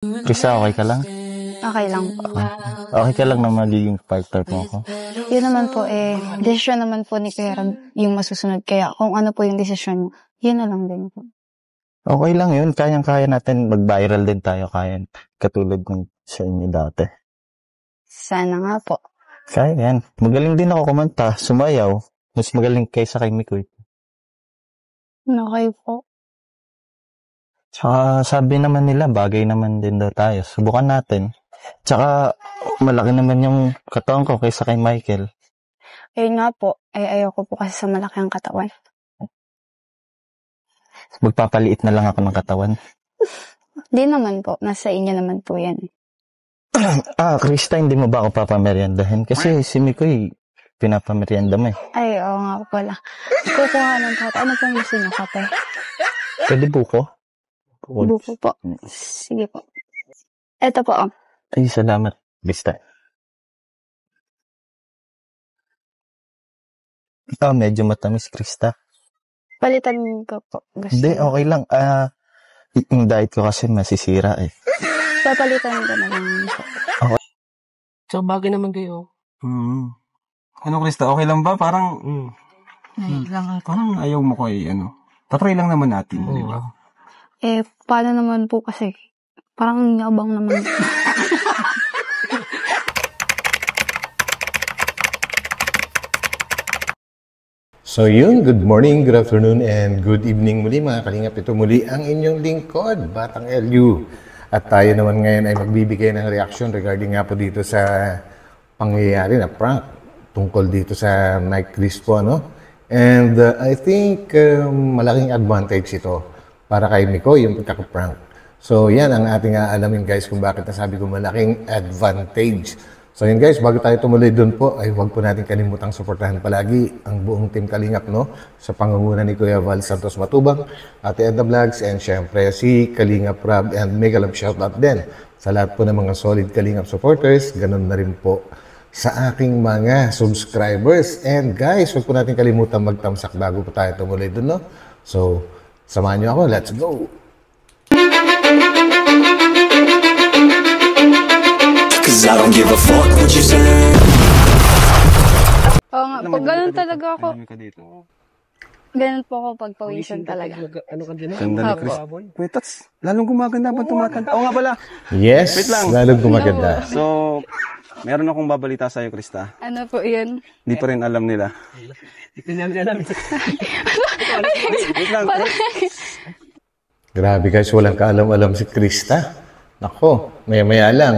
Krista, okay ka lang? Okay lang po. Okay ka lang na magiging partner mo ako? Yun naman po desisyon naman po ni Kuya Rab yung masusunod. Kaya kung ano po yung desisyon mo, yun na lang din po. Okay lang yun. Kayang-kaya natin mag-viral din tayo. Kaya katulad ng sa inyo dati. Sana nga po. Kaya yan. Magaling din ako kumanta, sumayaw. Mas magaling kaysa kay Mikoy. Okay po. Tsaka sabi naman nila, bagay naman din daw tayo. Subukan natin. Tsaka malaki naman yung katawan ko kaysa kay Michael. Ayun nga po, ayoko po kasi sa malaki ang katawan. Magpapaliit na lang ako ng katawan. Di naman po, nasa inyo naman po yan. Krista, hindi mo ba ako papameriendahin? Kasi si Mikoy, pinapamerienda mo eh. Ay, oo nga po pala. Kukuha ng kape. Ano pong gusto niyo, kape? Pwede buko? Buko po. Sige po. Eto po, Ay, salamat, Krista. Medyo matamis, Krista. Palitan ko po. Gusto Hindi, niyo. okay lang. Yung diet ko kasi masisira eh. Papalitan ko na lang po. So, bagay naman kayo. Ano, Krista, okay lang ba? Parang, parang ayaw mo ko tatry lang naman natin, di ba? Paano naman po kasi? Parang yabang naman. So yun, good morning, good afternoon, and good evening muli mga kalingap. Ito muli ang inyong lingkod, Batang LU. At tayo naman ngayon ay magbibigay ng reaction regarding nga po dito sa pangyayari na prank tungkol dito sa Mike Crispo, no? And I think malaking advantage ito para kay Miko, yung pagkaka-prank. So yan ang ating aalamin guys kung bakit nasabi ko malaking advantage. So yun guys, bago tayo tumuloy doon po, ay huwag po natin kalimutang suportahan palagi ang buong Team Kalingap, no? Sa pangunguna ni Kuya Val Santos Matubang, Ate Edna Vlogs, and syempre si Kalingap Rob, and mega love shoutout din sa lahat po ng mga solid Kalingap supporters, ganun na rin po sa aking mga subscribers. And guys, huwag po natin kalimutan magtamsak bago po tayo tumuloy doon, no? So, samahan niyo ako, let's go! I don't give a fuck what you say. Oo nga po, ganun talaga ako. Ka dito. Ganun po ako pagpawisan talaga. Ano ka din? Ganda ni Chris. Wait, tats, lalong gumaganda pa tumakanta. Oo nga pala. Yes, Wait lang. lalong gumaganda. So, meron akong babalita sa'yo, Krista. Ano po yun? Hindi pa rin alam nila. Hindi ko namin alam. Wait lang. Grabe guys, walang kaalam-alam si Krista. Nako, maya-maya lang.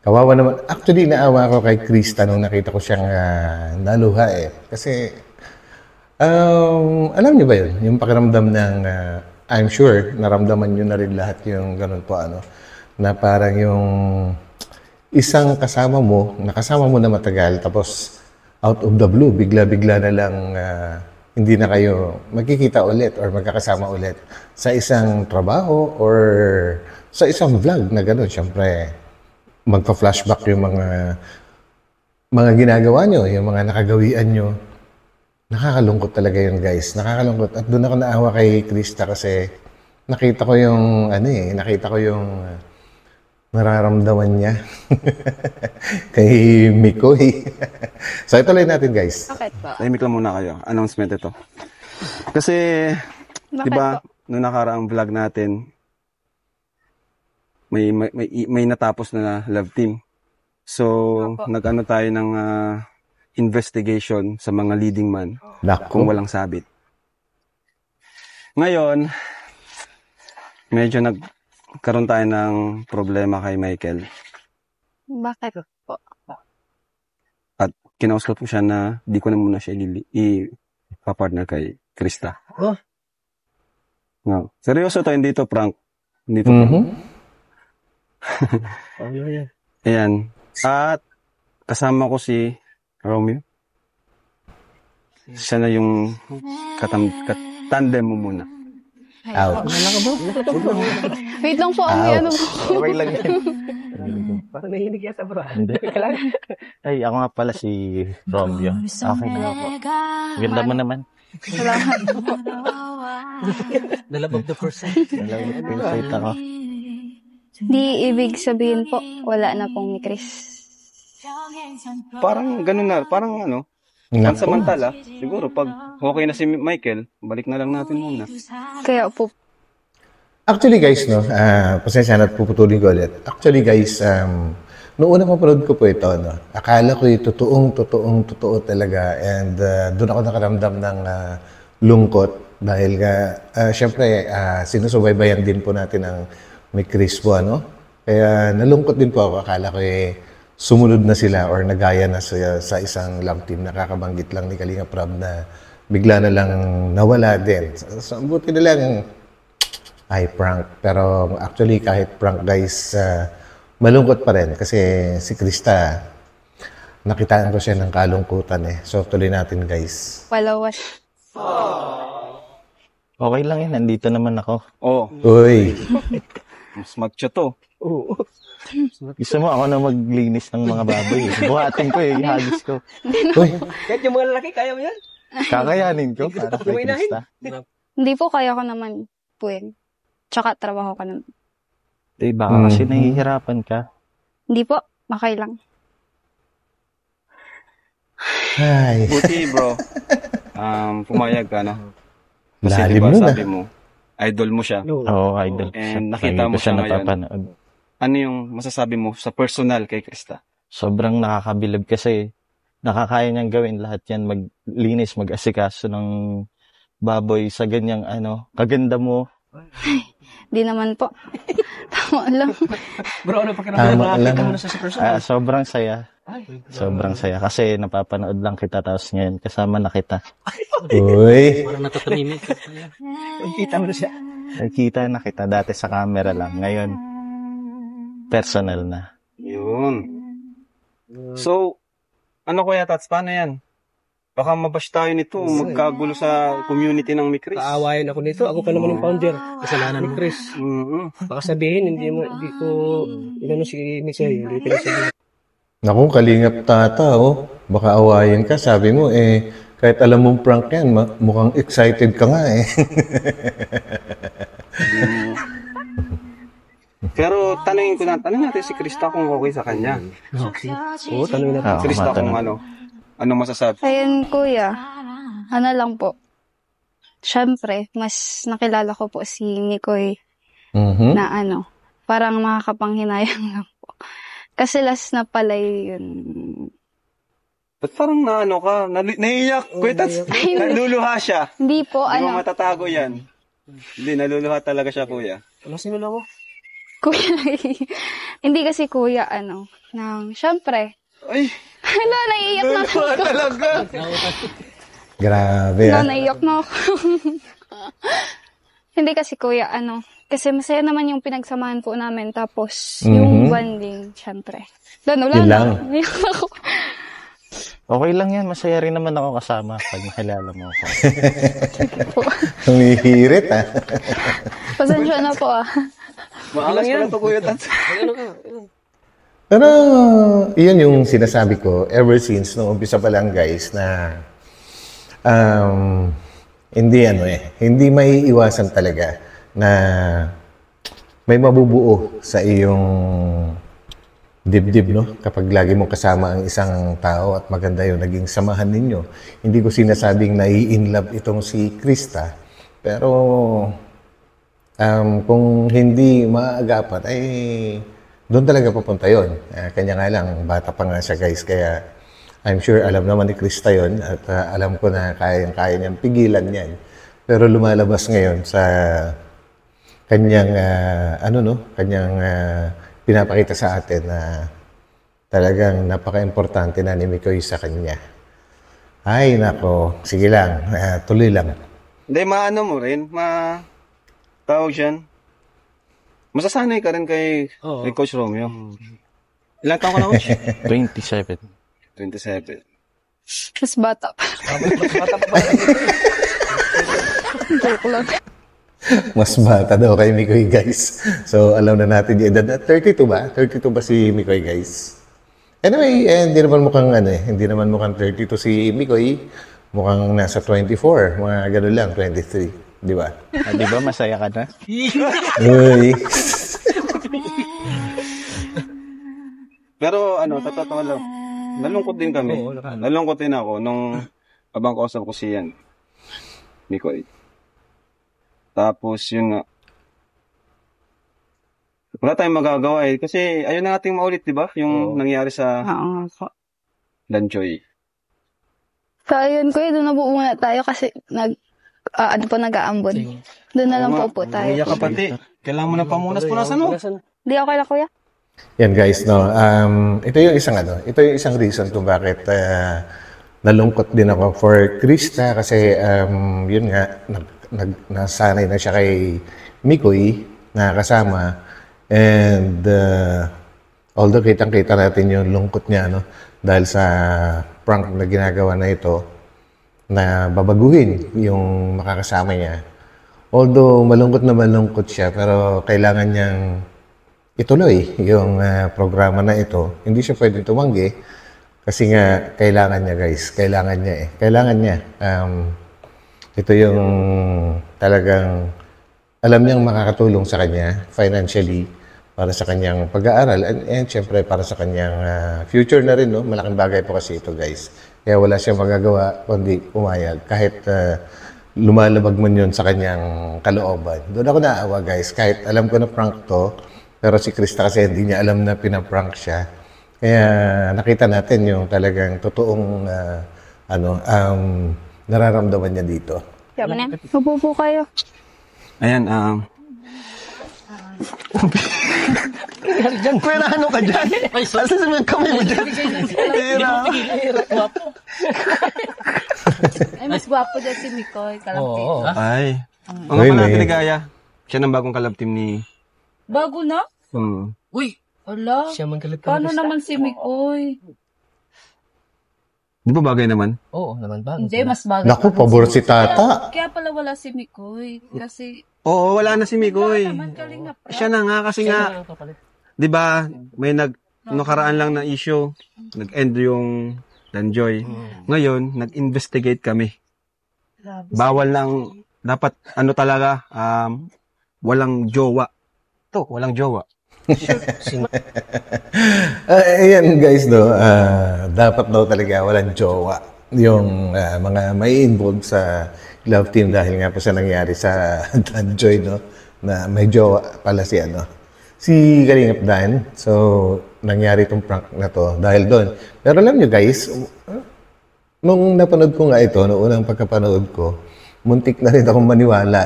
Kawawa naman. Actually, naawa ako kay Krista nung nakita ko siyang naluha eh. Kasi, alam niyo ba yun? Yung pakiramdam ng, I'm sure, naramdaman niyo na rin lahat yung ganun po ano. Na parang yung isang kasama mo, nakasama mo na matagal, tapos out of the blue, bigla-bigla na lang hindi na kayo magkikita ulit or magkakasama ulit sa isang trabaho or sa isang vlog na gano'n. Siyempre, magpa-flashback yung mga ginagawa nyo, yung mga nakagawian nyo. Nakakalungkot talaga yun, guys. Nakakalungkot. At doon ako naawa kay Krista kasi nakita ko yung, nakita ko yung nararamdaman niya kay Mikoy. So, ituloy natin, guys. Bakit po? Tahimik lang muna kayo. Announcement ito. Kasi, di ba, nung nakaraang vlog natin, may natapos na love team. So, nag-ano tayo ng investigation sa mga leading man kung walang sabit. Ngayon, medyo nagkaroon tayo ng problema kay Michael. Bakit po? At kinausap ko siya na di ko na muna siya ipapartner kay Krista. Oh. No. Seryoso to, hindi to prank. Hindi to prank. Oh, yeah. Ayan. At kasama ko si Romeo. Siya na yung katandem mo muna. Ouch. Wait lang po, ano po. Okay lang yan. Parang nahinig yata, bro. Hindi. Ay, ako nga pala si Romeo. Okay na po. Ganda mo naman. Salamat po. The love of the person. Pinasait ako. Di ibig sabihin po, wala na pong ni Chris. Parang ganun na, parang ano, Nako. pansamantala, siguro pag okay na si Michael, balik na lang natin muna. Kaya po, Actually guys, no, pasensya na at puputulin ko ulit. Actually guys, noong unang mapanood ko po ito, no, akala ko yung totoo talaga. And doon ako nakaramdam ng lungkot dahil syempre, sinusubaybayan din po natin ang may Chris po, ano. Kaya nalungkot din po ako. Akala ko sumunod na sila or nagaya na sa isang love team. Nakakabanggit lang ni Kalinga Prab na bigla na lang nawala din. So, buti na lang ay prank. Pero actually kahit prank guys, malungkot pa rin kasi si Krista, nakitaan ko siya ng kalungkutan So tuloy natin guys. palawas. Okay lang yan, nandito naman ako. Oh, Uy, mas magtsa to. Oo. Gusto mo ako na maglinis ng mga baboy. Buhatin ko ihagis ko. uy, Kahit yung mga lalaki, kaya mo yan. Kakayanin ko para kay Yung inahin. Krista. Hindi po, kaya ko naman po yan. Tsaka trabaho ka naman. Baka kasi nahihirapan ka. Hindi po, makay lang. ay, Buti bro, pumayag ka, no? Kasi lalim diba, nun sabi mo, idol mo siya. Oo, idol. And Lagi nakita ko mo siya ngayon. napapanood. Ano yung masasabi mo sa personal kay Krista? Sobrang nakakabilib kasi nakakaya niyang gawin lahat yan. Maglinis, mag-asikaso ng baboy sa ganyang kaganda mo. Di naman po. Tama lang. Bro, ano pakiramdam Tama na nakita lang. mo na siya sa personal? Sobrang saya. Sobrang saya. Kasi napapanood lang kita tapos ngayon kasama na kita. uy. Parang natatamimik. Kita mo na siya. Nakita na kita dati sa camera lang. Ngayon, personal na. Yun. So, ano kuya Tats, paano yan? Baka mabash tayo nito, magkagulo sa community ng Mikris. Kaawayan ako nito. Ako pa naman yung founder. Kasalanan ni Chris. Baka sabihin, hindi ko, inano si Michelle, hindi pinasabihin. Naku, kalingap tata, Baka awayin ka. Sabi mo, kahit alam mong prank yan, mukhang excited ka nga Pero tanungin natin si Krista kung okay sa kanya. Oo, tanongin natin. Krista kung matanong. anong masasabi? Ayun, kuya. Ano lang po. Siyempre, mas nakilala ko po si Mikoy Mhm. na parang makakapanghinayang lang po. Kasi last na pala yun. Ba't parang naiiyak? Kuya Tats, naluluha siya. Hindi po, Di mo matatago yan. Hindi, naluluha talaga siya, kuya. Ano sinula mo? kuya, hindi kasi kuya, siyempre, Ay, hala, naiiyak na ako. naluluha talaga. Grabe, No, naiiyak na ako. Hindi kasi kuya, kasi masaya naman yung pinagsamahan po namin, tapos yung bonding, syempre. Doon, wala Yun na. lang. Naiiyak na ako. Okay lang yan. Masaya rin naman ako kasama pag nakilala mo ako. Humihirit, Pasensya na po, Maalas ko na to, kuya Tats. Pero, iyon yung sinasabi ko ever since nung umpisa pa lang guys na hindi may iwasan talaga na may mabubuo sa iyong dibdib, no? Kapag lagi mong kasama ang isang tao at maganda yung naging samahan ninyo. Hindi ko sinasabing nai-inlove itong si Krista, pero kung hindi maaagapan, ay doon talaga papunta yun. Kanya nga lang, bata pa nga siya guys, kaya I'm sure alam naman ni Krista yun at alam ko na kaya niyang pigilan yan. Pero lumalabas ngayon sa kanyang, pinapakita sa atin na talagang napaka-importante na ni Mikoy sa kanya. Ay, nako. Sige lang. Tuloy lang. Hindi, mo rin. Tawag siyan. Masasanay ka rin kay Coach Romeo. Ilang taon ka na, Coach? 27. 27. Mas bata pa. Joke lang. Mas bata daw kay Mikoy, guys. So, alam na natin yung edad. 32 ba? 32 ba si Mikoy, guys? Anyway, hindi naman mukhang 32 si Mikoy. Mukhang nasa 24. Mga gano'n lang, 23. Di ba? Di ba masaya ka na? Uy. Pero totoo lang. Nalungkot din kami. Oo, Nalungkot din ako nung abang kausap ko si Mikoy. Tapos yun nga. Wala tayong magagawa kasi ayun na nating maulit, di ba? Yung nangyari sa Oo nga po. Lanchoy. So, ayun kuya, doon na po muna tayo kasi nag-aambon. Doon na lang po tayo. Umiyak ka pati. Kailangan mo na pamunas-punasan, no? Di okay lang kuya? Yan guys, no. Ito yung isang reason kung bakit nalungkot din ako for Krista kasi yun nga nasanay na siya kay Mikoy na kasama and although kitang-kita natin yung lungkot niya dahil sa prank na ginagawa na ito na babaguhin yung makakasama niya. Although malungkot siya pero kailangan niyang ituloy yung programa na ito. Hindi siya pwedeng tumanggi kasi nga kailangan niya guys. Kailangan niya. Ito yung talagang alam niyang makakatulong sa kanya financially para sa kanyang pag-aaral and syempre para sa kanyang future na rin. Malaking bagay po kasi ito guys. Kaya wala siyang magagawa kundi pumayag kahit lumalabag man yun sa kanyang kalooban. Doon ako naawa guys. Kahit alam ko na prank to, pero si Krista kasi hindi niya alam na pinaprank siya. Kaya nakita natin yung talagang totoong nararamdaman niya dito. Siya ba na? Upo po kayo. Ayan, Kuya, ano ka dyan? Asan sa mga kamay mo dyan? Ay, mas gwapo dyan si Mikoy. Kalapit. Ay. O nga pala, Tiligaya. Siya ng bagong collab team ni... Bago na? Uy! Ala, Siya man galit paano naman si Mikoy? Di ba bagay naman? Oo, naman ba? Hindi, mas bagay. Naku, pabor si Tata. Kaya pala wala si Mikoy. Kasi, Oo, wala na si Mikoy. naman galing na Siya na nga kasi nga, di ba, may nakaraan lang na issue. Nag-end yung Danjoy. Ngayon, nag-investigate kami. Bawal lang, dapat talaga, walang jowa. Walang jowa. Ayan guys, dapat daw talaga walang jowa yung mga may involved sa love team dahil nga po sa nangyari sa Danjoy, na may jowa pala si Kalingap Dan. So, nangyari itong prank na to dahil doon. Pero alam nyo guys, nung napanood ko nga ito, noong unang pagkapanood ko, muntik na rin akong maniwala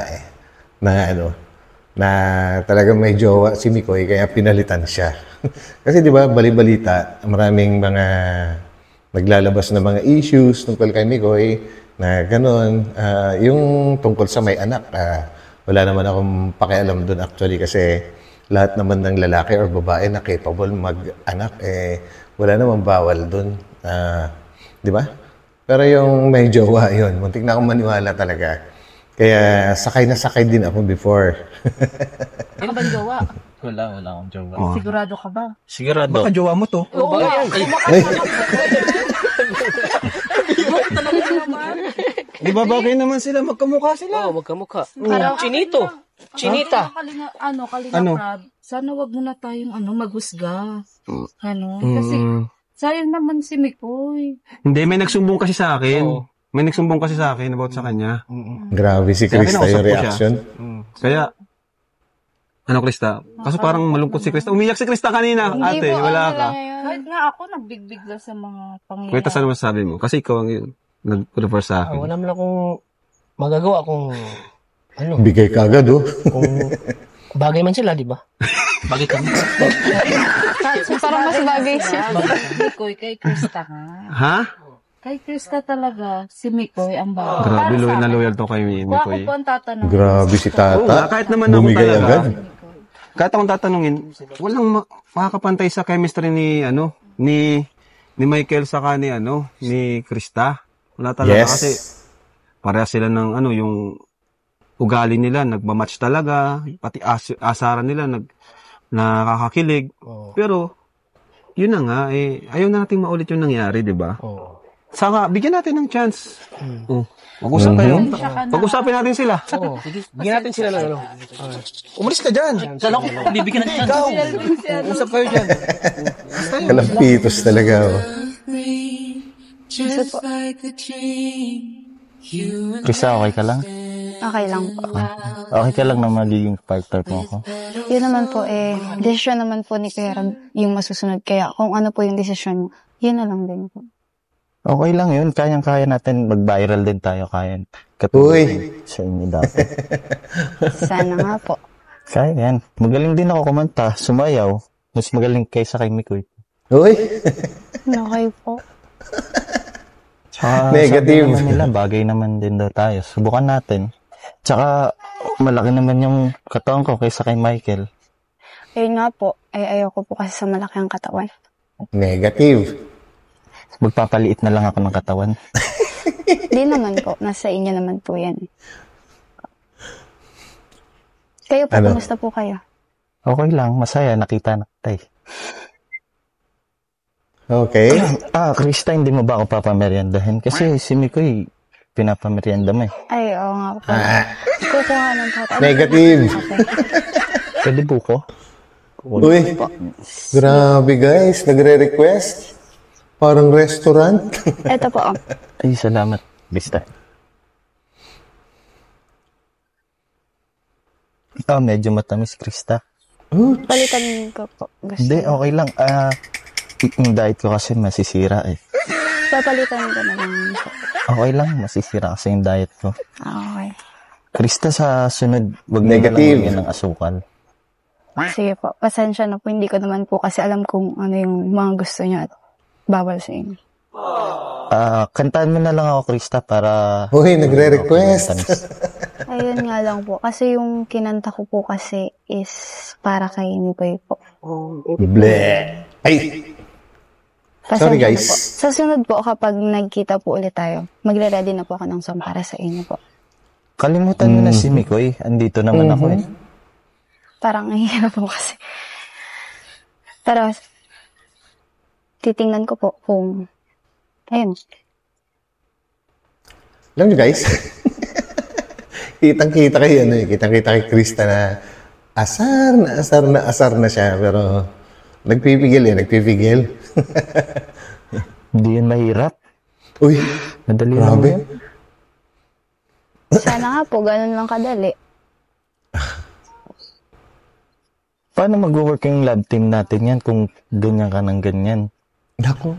na talagang may jowa si Mikoy kaya pinalitan siya. Kasi di ba, bali-balita, maraming mga naglalabas na mga issues tungkol kay Mikoy na gano'n. Yung tungkol sa may anak, wala naman akong pakialam doon actually kasi lahat naman ng lalaki or babae na capable mag-anak, wala naman bawal doon. Di ba? Pero yung may jowa yun, muntik na akong maniwala talaga. Kaya sakay na sakay din ako before. ano ba jowa? Wala akong jowa. Sigurado ka ba? Sigurado. Baka jowa mo to. Oo, Ay, Di ba bagay naman sila? Magkamukha sila. Oo, magkamukha. Parang- Chinito. Chinita. Kalinga Ano? Prab. Sana wag muna tayong maghusga. Kasi sayang naman si Mikoy. Hindi, may nagsumbong kasi sa akin. Oo. May nagsumbong kasi sa akin about sa kanya. grabe si Kaya Krista kinausap yung ko siya. reaction. Kaya, Krista? Kaso parang malungkot si Krista. Umiyak si Krista kanina, ate. Wala ka. Kahit nga ako, nagbigbig lang sa mga pangyayari. Kwenta sa naman sabi mo. Kasi ikaw ang nag-refer sa akin. Wala man akong magagawa kung Bigay ka agad, kung bagay man sila, di ba? Bagay kami. Parang mas bagay siya. Mikoy, kay Krista nga. Ha? Kay Krista talaga, si Mikoy ang bagay. Grabe, loyal to kay Kung ako Mikoy. po ang tatanong. Grabe si Oo, Tata. kahit naman ako Bumigay talaga. agad. Kahit akong tatanungin, walang makakapantay sa chemistry ni Michael saka ni Krista. Wala talaga Yes. kasi parehas sila ng yung ugali nila, nagmamatch talaga, pati asaran nila nakakakilig. Pero yun na nga ayaw na nating maulit yung nangyari, 'di ba? Oo. Saka bigyan natin ng chance. Mag-usap kayo. Pag-usapin natin sila. Oo. Bigyan natin sila ng Umalis ka diyan. Kala ko bibigyan ng chance. Usap kayo diyan. Kalampitos talaga, oh. Kasi po, Krista, okay ka lang? okay lang po. Okay ka lang na magiging partner mo ako? Yun naman po desisyon naman po ni Kuya Rab yung masusunod. Kaya kung ano po yung desisyon niyo, yun na lang din po. Okay lang yun. Kayang-kaya natin. Mag-viral din tayo. Kaya. Uy. Katulad sa inyo dati. Sana nga po. Kaya yan. Magaling din ako kumanta. Sumayaw. Mas magaling kaysa kay Mikoy. Uy! Okay po. Tsaka Negative. sabi naman nila, bagay naman din daw tayo. Subukan natin. Tsaka, malaki naman yung katawan ko kaysa kay Michael. Ayun nga po, ayoko po kasi sa malaki ang katawan. Negative. Magpapaliit na lang ako ng katawan. Hindi naman po, nasa inyo naman po yan. Kayo po, Ano? kumusta po kayo? Okay lang. Masaya. Nakita na tayo. Okay. Krista, hindi mo ba ako papameriendahin? Kasi si Mikoy, pinapamerienda mo eh. Ay, oo nga po. Kukuha ng pot. Negative. Okay. Pwede buko? Uy, grabe guys, nagre-request. Parang restaurant. Ito po, Ay, salamat. Bista. Medyo matamis, Krista. palitan ko po. Gusto Hindi, niyo. okay lang. Yung diet ko kasi masisira eh. Papalitan ko na lang po. Okay lang, masisira kasi yung diet ko. Okay. Krista, sa sunod, wag mo Negative. na lang lagyan ng asukal. Sige po, pasensya na po. Hindi ko naman po kasi alam kung ano yung mga gusto niyo at bawal sa inyo. Kantaan mo na lang ako, Krista, para... Uy, nagre-request. Ayun nga lang po. Kasi yung kinanta ko po kasi is para kay Nicoy po. Bleh. Ay, Pasensya Sorry, na guys. po. Sa sunod po, kapag nagkita po ulit tayo, magre-ready na po ako ng song para sa inyo po. Kalimutan mo na si Mikoy. Andito naman ako eh. Parang hirap po kasi. Pero, titingnan ko po kung, ayun. alam nyo guys, kitang-kita kay kitang-kita kay Krista na asar na siya, pero nagpipigil. Hindi yan mahirap. Uy, Madali lang grabe. yan. Sana nga po, ganun lang kadali. Paano mag-work yung lab team natin yan kung ganyan ka ng ganyan? Naku.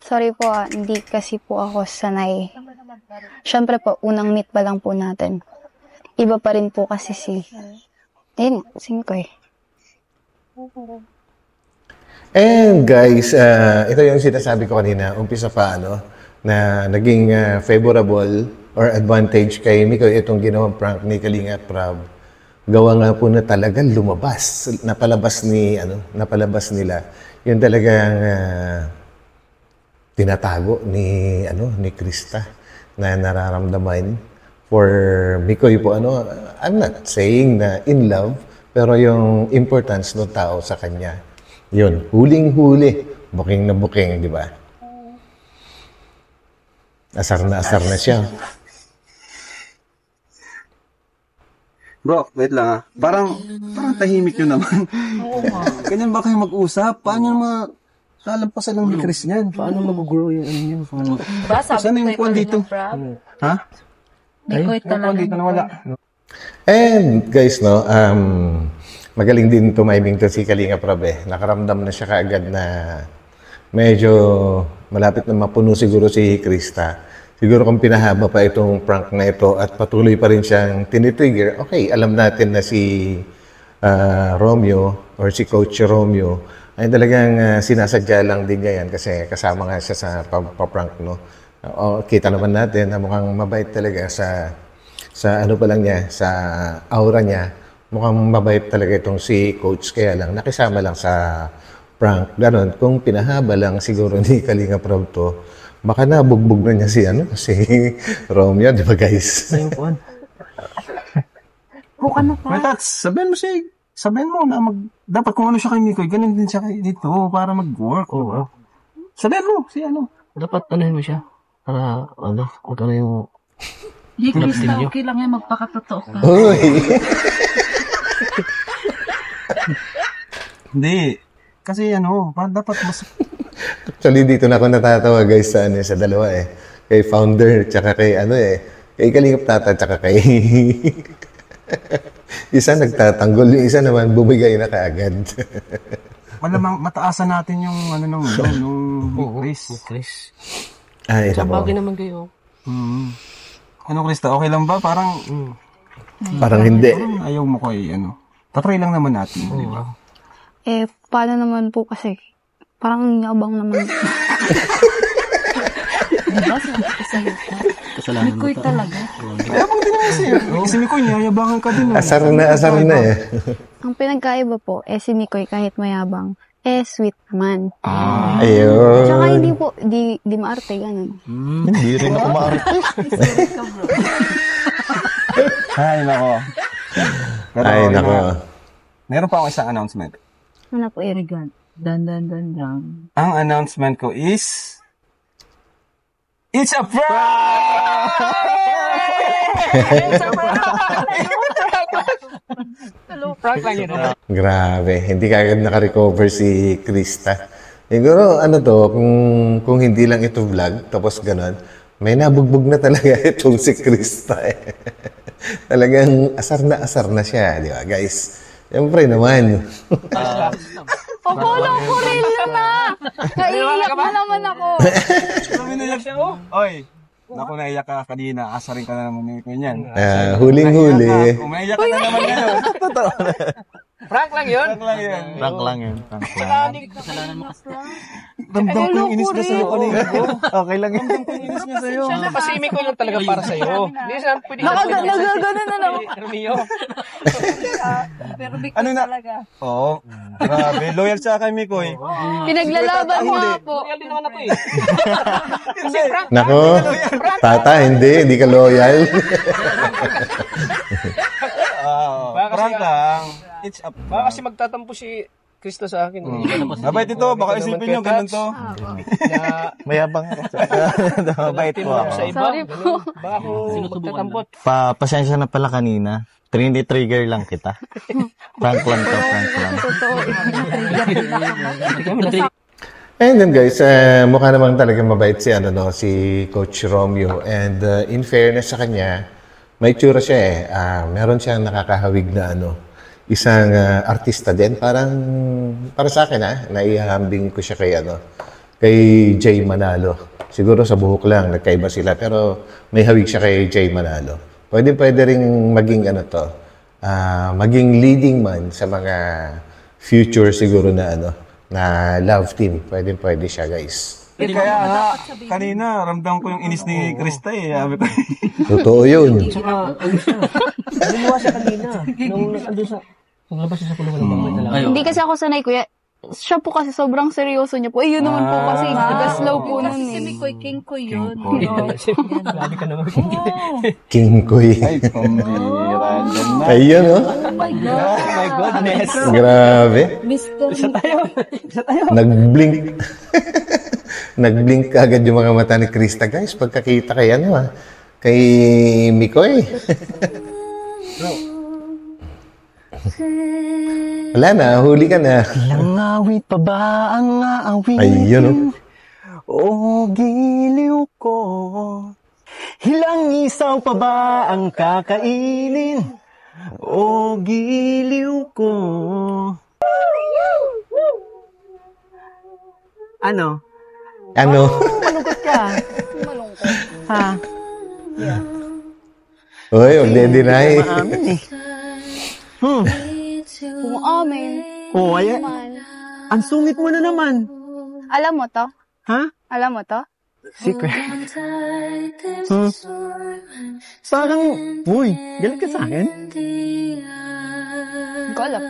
Sorry po, hindi kasi po ako sanay. Siyempre po, unang meet pa lang po natin. Iba pa rin po kasi ayun, si Nicoy. And guys, ito yung sinasabi ko kanina, umpisa pa na naging favorable or advantage kay Mikoy itong ginawang prank ni Kalinga at Prab. Gawa nga po na talagang lumabas, napalabas nila. Yung talagang tinatago ni Krista na nararamdaman for Mikoy po I'm not saying na in love, pero yung importance ng tao sa kanya. Yun, huling-huli, booking na booking, di ba? Asar na siya. Bro, wait lang Parang tahimik yun naman. Ganyan ba kayo mag-usap? Paano lalampasan ng Chris niyan? Paano mag-grow yung ano yun? Saan yung kuwan dito? Ha? Mikoy talaga. Dito na wala. And guys, magaling din tumiming to si Kalinga Prab eh. Nakaramdam na siya kaagad na medyo malapit na mapuno siguro si Krista. Siguro kung pinahaba pa itong prank na ito at patuloy pa rin siyang tinitrigger, okay, alam natin na si Romeo or si Coach Romeo ay talagang sinasadya lang din niya yan kasi kasama nga siya sa prank, no? Kita naman natin na mukhang mabait talaga sa ano pa lang niya, sa aura niya. Mukhang mabait talaga itong si Coach, kaya lang nakisama lang sa prank. Ganon, kung pinahaba lang siguro ni Kalinga Prab to, baka nabugbog na niya si Romeo, di ba guys? Buka na pa. May tats, sabihin mo na dapat kung ano siya kay Mikoy, ganun din siya dito para mag-work. Oo. Sabihin mo, Dapat mo siya. Para, kung ano yung... Di, Krista, okay lang yan. Magpakatotoo ka. Uy! Hindi. kasi dapat mas... Actually, dito na ako natatawa guys sa dalawa eh. Kay founder, tsaka kay kay Kalingap Tata, tsaka kay... isa nagtatanggol, yung isa naman bumigay na kaagad. Malamang mataasan natin yung nung Chris. Ay, Sabagay naman kayo. Krista, okay lang ba? Parang Parang hindi. ayaw mo ko tatry lang naman natin, di ba? Paano naman po kasi? Parang yabang naman. Diba? Sa'yo ka. Mikoy talaga. Ayabang din naman sa'yo. Kasi Mikoy, yayabangan ka din. Asar na eh. Ang pinagkaiba po, si Mikoy kahit mayabang, sweet naman. Ayun. Tsaka hindi po, di maarte, ganun. Hindi rin ako maarte. Ay, nako. Pero, Ay, nako. Meron pa akong isang announcement. Ano po yun? Dan. Ang announcement ko is... It's a prank! It's a prank! Prank lang yun. Grabe, hindi kagad naka-recover si Krista. Siguro, kung hindi lang ito vlog, tapos ganon, may nabugbog na talaga itong si Krista eh. Talagang asar na siya, di ba guys? Siyempre naman. Papulong ko rin na! Naiiyak na naman ako. Naiyak siya, Oy, naku, naiyak ka kanina. Asarin ka na naman ni Mikoy niyan. Huling-huli. Umaiyak ka na naman ngayon. Totoo. Prank lang yun. Prank lang yun. Damdam ko yung inis na sa'yo kanina ko. Okay lang yun. Damdam ko yung inis niya sa'yo. Kasi Mikoy lang talaga para sa'yo. Hindi saan pwede Nagagano na naman. Romeo. Pero Mikoy talaga. Oo. Grabe. Loyal siya kay Mikoy. Pinaglalaban mo nga po. Loyal din naman ako eh. Nako, Tata, hindi ka loyal. Prank lang. It's a Baka kasi magtatampo si Krista sa akin. Mabait ito. Baka isipin nyo, ganun to. Mayabang ako. Mabait po ako. Sa iba. Sorry po. Baka ako magtatampot. Pasensya na pala kanina. Trigger lang kita. Prank lang to, prank lang. And then guys, mukha namang talaga mabait si si Coach Romeo. And in fairness sa kanya, may tsura siya eh. Meron siyang nakakahawig na isang artista din. Parang para sa akin naihahambing ko siya kay Jay Manalo. Siguro sa buhok lang nagkaiba sila, pero may hawig siya kay Jay Manalo. Pwede ring maging maging leading man sa mga future siguro na na love team. Pwede siya, guys. Kaya kanina, ramdam ko yung inis ni Krista eh. Sabi ko, Totoo yun. Lumuha siya kanina. Nung nandun sa... Naglabas siya sa kulungan ng bangkay na lang. Hindi kasi ako sanay, kuya. Siya po kasi sobrang seryoso niya po. Yun naman po kasi. Slow po nun Si eh. Mikoy, king ko yun. Grabe ka naman. King Koy. ay, pambira dyan na. Ayun, Oh my God. Oh my goodness. Grabe. Mr. Nag-blink. Nag-blink agad yung mga mata ni Krista, guys. Pagkakita kay kay Mikoy. Wala na, huli ka na. Ilang awit pa ba ang aawin? Ayun, O giliw ko, ilang isaw pa ba ang kakainin? O giliw ko. Ano? Malungkot ka. Malungkot. Ha? Uy, huwag deny. Maamin eh. Kung amin. O, ayan. Man. Ang sungit mo na naman. Alam mo to? Ha? Alam mo to? Secret. Parang, uy, galit ka sa akin? Hindi ko alam.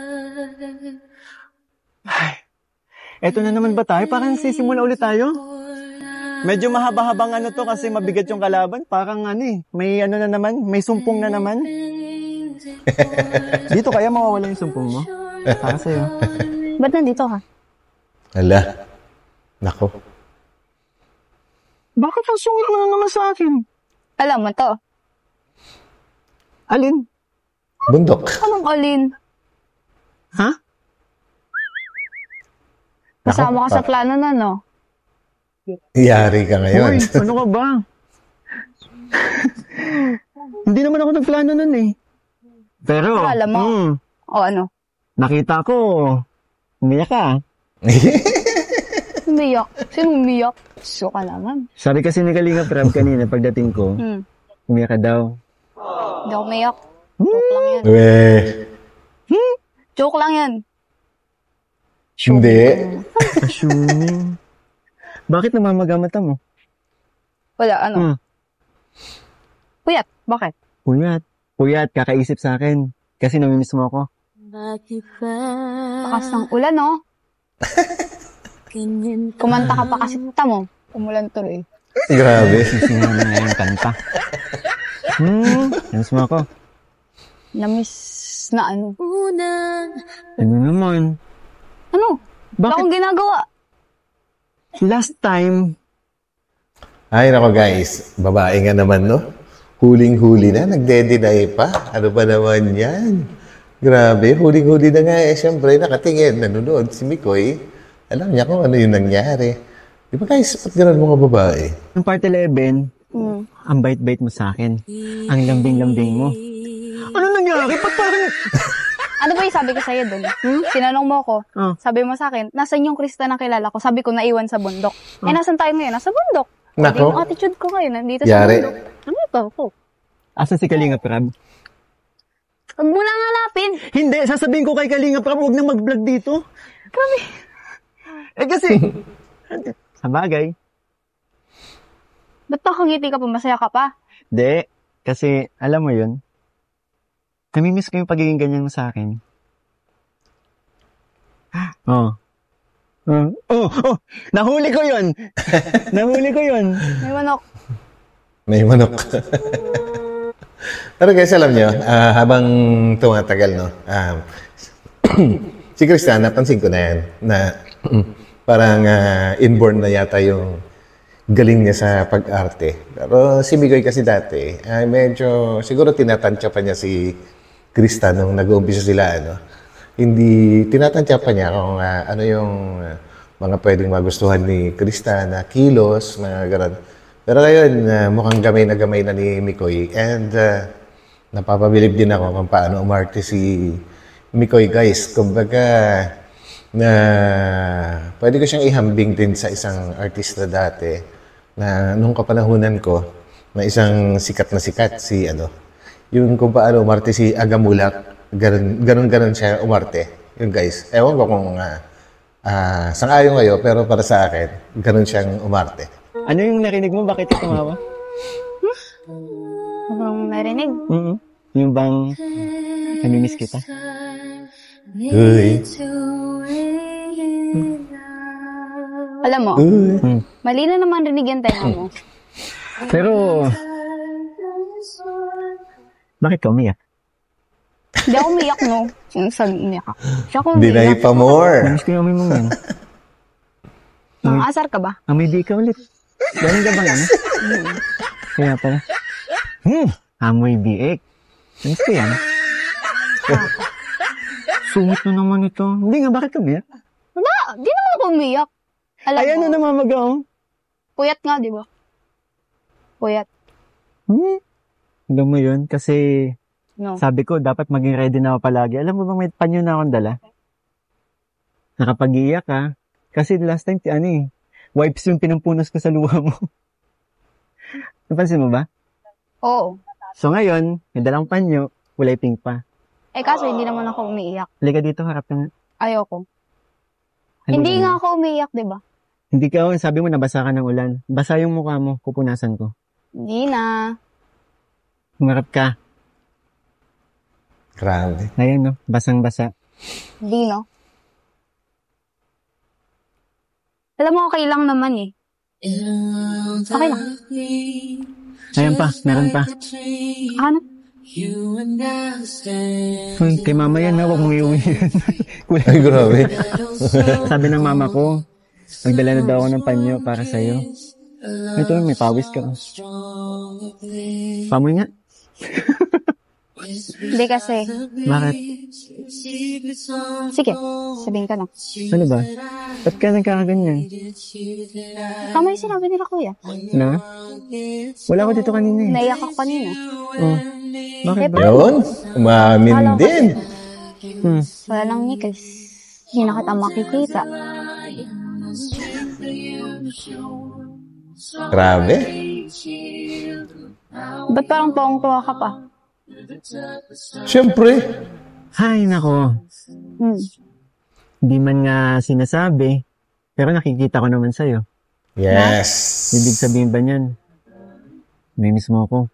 Eto na naman ba tayo? Parang sisimula ulit tayo? Medyo mahaba-habang to kasi mabigat yung kalaban. Parang may na naman, may sumpong na naman. Dito kaya mawawala yung sumpong mo? Para sa'yo. Ba't nandito ka? Ala. Nako. Bakit ang sungit mo na naman sa akin? Alam mo to? Alin? Bundok. Anong alin? Ha? Kasama ka sa plano na, no? Yari ka ngayon. Uy, ano ka ba? Hindi naman ako nagplano nun eh. Pero, Akala mo. O ano? nakita ko, umiyak ka. Umiyak. Sino umiyak? So ka naman. Sabi kasi ni Kalinga Prab kanina pagdating ko, umiyak ka daw. Hindi ako umiyak. Joke lang yan. Weh. Joke lang yan. Hindi. Assuming. Bakit namamaga mata mo? Wala, ano? Puyat. Bakit? Puyat, kakaisip sa akin. Kasi namimiss mo ako. Takas ng ulan, no? Kumanta ka pa kasi tita mo. Umulan tuloy. Grabe. Sisimulan na nga yung kanta. Namiss mo ako. Namiss na ano? Ano naman? Ano? Wala Bakit? akong ginagawa. Last time, Ay, nako guys. Babae nga naman, no? Huling-huli na. Nagde-deny pa. Ano ba naman yan? Grabe. Huling-huli na nga eh. Siyempre, nakatingin. Nanonood si Mikoy. Alam niya kung ano yung nangyari. Di ba guys, ba't ganun mga babae? ng part 11, ang bait-bait mo sa akin. Ang lambing-lambing mo. Ano nangyari? Ba't parang... Ano ba yung sabi ko sa'yo dun? Sinanong mo ko. Sabi mo sa akin, nasan yung Krista na kilala ko? Sabi ko, naiwan sa bundok. Eh, nasan tayo ngayon? Nasa bundok. Nako. Hindi yung attitude ko ngayon. Nandito sa Yari. bundok. Ano ito ko? Asan si Kalinga Prab? Huwag mo nang hanapin. Hindi, sasabihin ko kay Kalinga Prab, huwag na mag-vlog dito. Kami. Kasi, sa bagay. Ba't nakangiti ka pa? Masaya ka pa? Hindi, kasi, alam mo yun, namimiss ko yung pagiging ganyan mo sa akin. Nahuli ko yun! Nahuli ko yun! May manok. May manok. Pero guys, alam nyo, habang tumatagal, no, si Krista, napansin ko na yan, na parang inborn na yata yung galing niya sa pag-arte. Pero si Mikoy kasi dati, medyo, siguro tinatansya pa niya si Krista nung nag-uumpisa sila, ano. Hindi, tinatansya pa niya kung ano yung mga pwedeng magustuhan ni Krista na kilos, mga gano'n. Pero ngayon, mukhang gamay na ni Mikoy. And napapabilib din ako kung paano umarte si Mikoy, guys. Kumbaga, na pwede ko siyang ihambing din sa isang artista dati na nung kapanahunan ko na isang sikat na sikat si ano, yung kung paano umarte si Agamulak, ganun siya umarte. Yun guys, ewan ko kung sang-ayon kayo, pero para sa akin, ganun siyang umarte. Ano yung narinig mo? Bakit ka tumawa? Anong narinig? Yung bang namimiss kita? Uy. Alam mo, mali na naman rinig yan tayo mo. Pero, bakit ka umiyak? Hindi ako umiyak, no? Yung sabi umiyak ako. Siya ako umiyak. Deny pa more. Namiss ko yung amoy mong yan. Asar ka ba? Amoy di ka ulit. Ganun ka bang ano? Kaya pala. Amoy biik. Namiss ko yan. Sungit na naman ito. Hindi nga, bakit ka umiyak? Di naman ako umiyak. Alam Ay, ano mo, namamaga oh? puyat nga, di ba? Puyat. Alam mo yun, kasi No. sabi ko, dapat maging ready na ako palagi. Alam mo bang may panyo na akong dala? Nakapag-iiyak ka. Kasi last time, wipes yung pinampunas ko sa luha mo. Napansin mo ba? Oo. So ngayon, may dalang panyo, kulay pink pa. Eh, kaso hindi naman ako umiiyak. Halika dito, harap ka nga. Ayoko. Halika Hindi nga. nga ako umiiyak, di ba? Hindi ka, sabi mo nabasa ka ng ulan. Basa yung mukha mo, pupunasan ko. Hindi na. Humarap ka. Grabe. Ayan no, basang-basa. Hindi, no? Alam mo, okay lang naman eh. Okay lang. Ayan pa, meron pa. Ano? Uy, kay mama yan ha, huwag mong iuwi yan. Ay, grabe. Sabi ng mama ko, magdala na daw ako ng panyo para sa'yo. Ito, may pawis ka. Pamoy nga. Hindi kasi. Bakit? Sige, sabihin ka na. Ano ba? Ba't ka nagkakaganyan? Tama yung sinabi nila, kuya. Na? Wala ko dito kanina eh. Naiyak ako kanina. Oh. Bakit ba? Yun, umamin din. Wala lang ni Chris. Hindi na kita makikita. Grabe. Ba't parang tuwang-tuwa ka pa? Siyempre. Hay, nako. Hindi man nga sinasabi, pero nakikita ko naman sa'yo. Yes. Ibig sabihin ba niyan? Miss mo ako.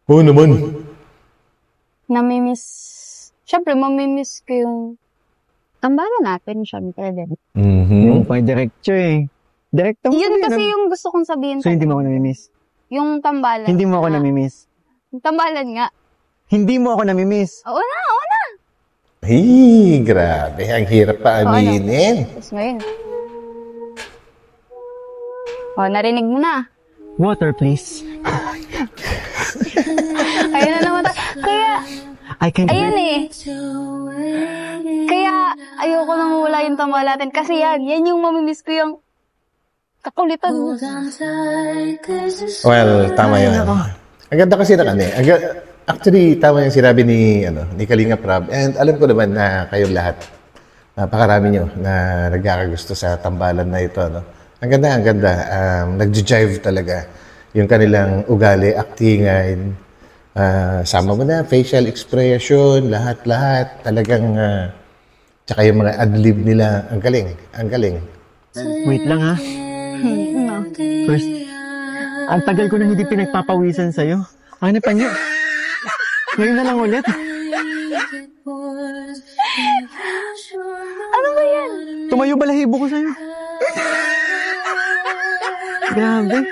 Oo naman. Namimiss. Siyempre, mamimiss ko yung tambalan natin, siyempre din. Yung pang diretso eh. Direkto mo Yun kami, kasi no? yung gusto kong sabihin. So, hindi mo ako namimiss? Yung tambalan. Hindi mo ako nga. namimiss? Yung tambalan nga. Hindi mo ako namimiss? Oo na, oo na. Hey, grabe. Ang hirap pa aminin. Tapos ngayon. Narinig mo na. Water, please. Ayun na naman. Kaya, I can't ayun eh. Kaya, ayoko nang mawala yung tambalatin. Kasi yan yung mamimiss ko yung kakulitan mo. Well, tama yun. Ang ganda kasi na kani. Actually, tama yung sinabi ni Kalinga Prab. And alam ko naman na kayong lahat, napakarami nyo na nagkakagusto sa tambalan na ito. No? Ang ganda. Nag-jive talaga yung kanilang ugali, actingan, sama mo na, facial expression, lahat-lahat. Talagang, tsaka yung mga adlib nila, ang galing. Wait lang ha. First, ang tagal ko na hindi pinagpapawisan sa'yo. Ano pa niyo? Ngayon na lang ulit. Ano ba yan? Tumayo balahibo ko sa'yo. Grabe.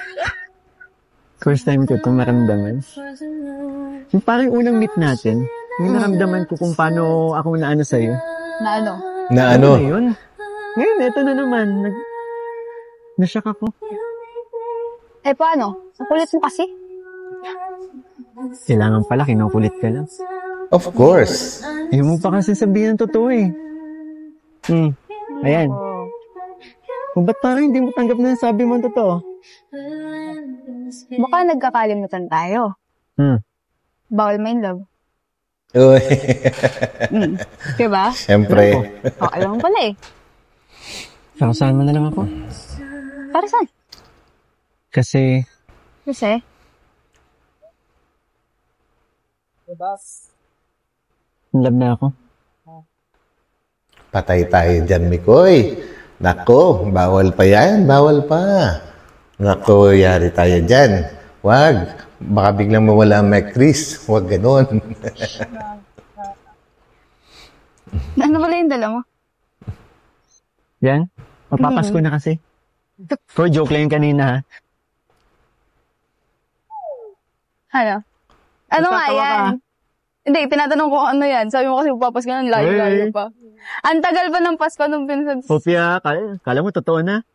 First time ko ito maramdaman. Yung parang unang meet natin, may naramdaman ko kung paano ako naano sa'yo. Na ano? Na ano? Ano yun? Ngayon, eto na naman. Nashock ako. Eh, paano? Ang kulit mo kasi. Kailangan pala, kinukulit ka lang. Of course. Hindi mo pa kasi sabihin ang totoo eh. Ayan. Kung ba't parang hindi mo tanggap na sabi mo ang totoo? Baka nagkakalimutan tayo. Bawal main love. Uy. Diba? Siyempre. Alam mo pala eh. Saan mo na lang ako? Para saan? Kasi, in love na ako. Patay tayo dyan, Mikoy. Nako, bawal pa yan. Bawal pa. Nako, yari tayo dyan. Wag. Baka biglang mawala ang Mac Chris. Wag ganon. Ano pala yung dala mo? Yan? Mapapasko na kasi. For joke lang yung kanina ha. Ano? Ano nga Nagtatawa yan? ka. Hindi, tinatanong ko ano yan. Sabi mo kasi magpapas ka ng layo-layo pa. Ang tagal pa ng Pasko nung pinsan. Hopia, kala mo totoo na?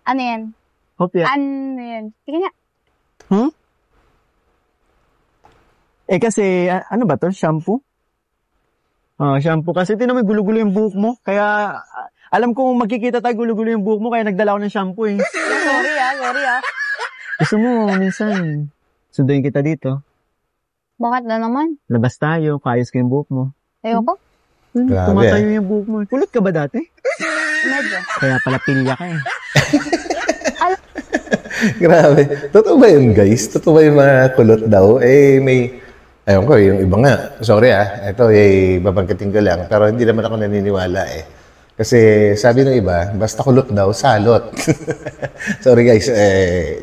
Ano yan? Hopia. Ano yan? Sige nga. Eh kasi, ano ba to? Shampoo? Shampoo. Kasi tinan mo, gulo-gulo yung buhok mo. Kaya, alam ko magkikita tayo gulo-gulo yung buhok mo, kaya nagdala ko ng shampoo eh. Sorry ah. Gusto mo, minsan, sunduin kita dito. Bakit na naman? Labas tayo, kaayos ko yung buhok mo. Ayoko. Grabe, Tumatayo yung buhok mo. Kulot ka ba dati? Medyo. Kaya pala pilya ka eh. Grabe. Totoo ba yun, guys? Totoo ba yung mga kulot daw? Ayun ko, yung iba nga. Sorry ito babangkitin ko lang. Pero hindi naman ako naniniwala Kasi sabi ng iba, basta kulot daw, salot. Sorry guys,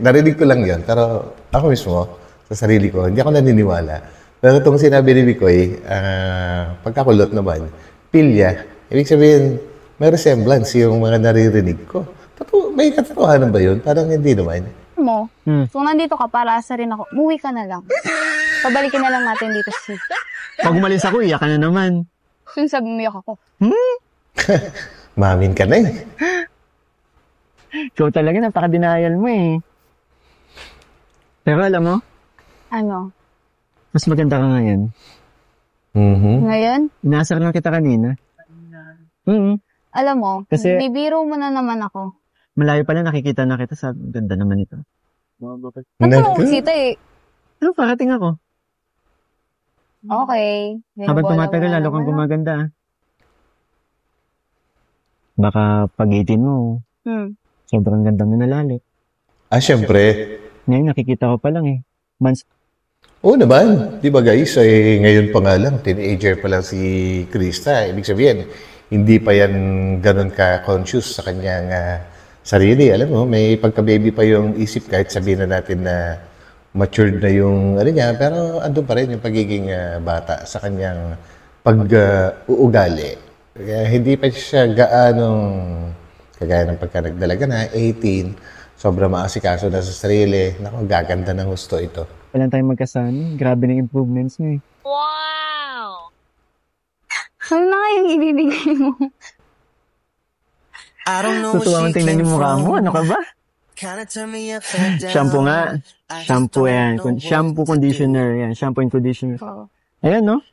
narinig ko lang yun. Pero ako mismo, sa sarili ko, hindi ako naniniwala. Pero itong sinabi ni Mikoy, pagkakulot naman, pilya, ibig sabihin, may resemblance yung mga naririnig ko. May katotohanan ba yun? Parang hindi naman. Mo, kung nandito ka, para asa rin ako, muwi ka na lang. Pabalikin na lang natin dito si... Pag umalis ako, iyak ka na naman. Kung sabi mo, ako. Mamin ka na Ikaw talaga, napaka-denial mo eh. Pero alam mo, Ano? mas maganda ka ngayon. Ngayon? Inasar lang kita kanina. Alam mo, Kasi- bibiro mo na naman ako. Malayo pala nakikita na kita, sabi, ganda naman ito. Natanong ko sita eh. Ano, parating ako. Okay. Habang tumatagal, lalo kang gumaganda. Baka pag-18 mo, sobrang ganda mo nalalit. Syempre. Ngayon, nakikita ko pa lang eh. Months. Oo naman. Di ba guys, ngayon pa nga lang, teenager pa lang si Krista. Ibig sabihin, hindi pa yan ganun ka-conscious sa kanyang sarili. Alam mo, may pagka-baby pa yung isip kahit sabihin na natin na matured na yung ano niya, pero andun pa rin yung pagiging bata sa kanyang pag-uugali. Kaya hindi pa siya gaanong, kagaya ng pagka nagdalaga na, 18, sobrang maasikaso na sa sarili. Naku, gaganda ng gusto ito. Walang tayong magkasama. Grabe ng improvements mo eh. Ano na nga yung ibibigay mo? Tutuwa kang tingnan yung mukha mo. Ano ka ba? Shampoo nga. Shampoo yan. Shampoo, conditioner. Yan. Shampoo and conditioner. Ayan, no?